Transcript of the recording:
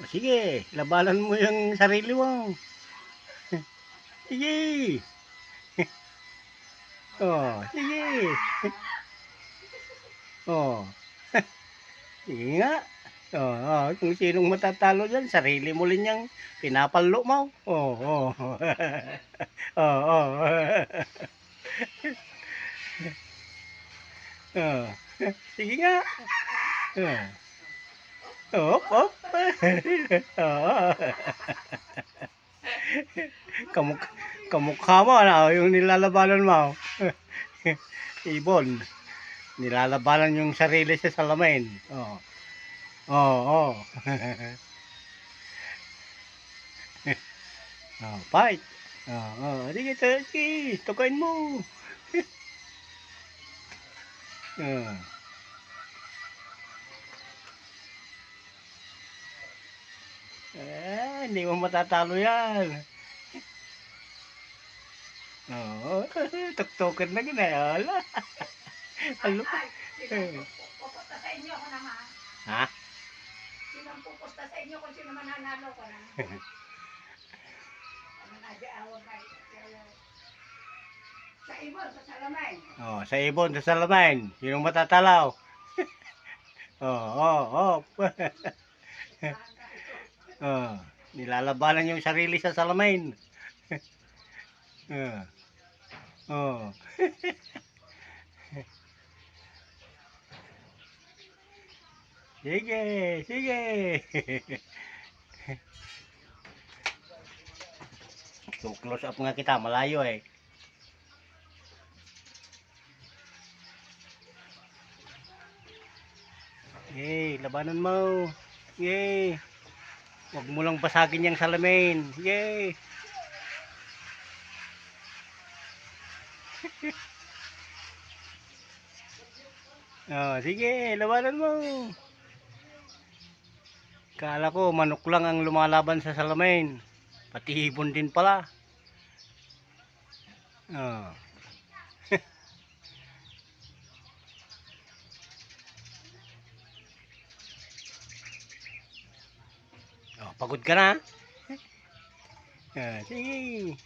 O sige, labanan mo yung sarili mo. Sige. Oh, sige. Oh, sige nga. Kung sinong matatalo diyan, sarili mo rin yang pinapalo mo. Oo. Oh, sige nga. Oh. Op. Oo. Kamuk kamukha mo ano, yung nilalabanan mo. Ibon. Nilalabanan yung sarili sa salamin. Oh. Oo. Fight. Sige, sige, tukain mo. Oh. Hindi mo matatalo yan. Oo, tuktukin na ginala. Ano? Pupusta sa inyo ako naman. Ha? Sino ang pupusta sa inyo kung sino mananalo ko na? Ano na, di awag na. Sa ibon, sa salamay. Sa ibon, sa salamin. Sinong matatalaw? Oh. Oh, nilalabanan yung sarili sa salamin. Oh. Sige. So, close up nga kita, malayo eh. Labanan mo. Yay. Huwag mo lang basagin yung salamin. Yay. Sige, labanan mo. Kala ko manok lang ang lumalaban sa salamin. Pati ibon din pala. Oh. Pagod ka na? Sige.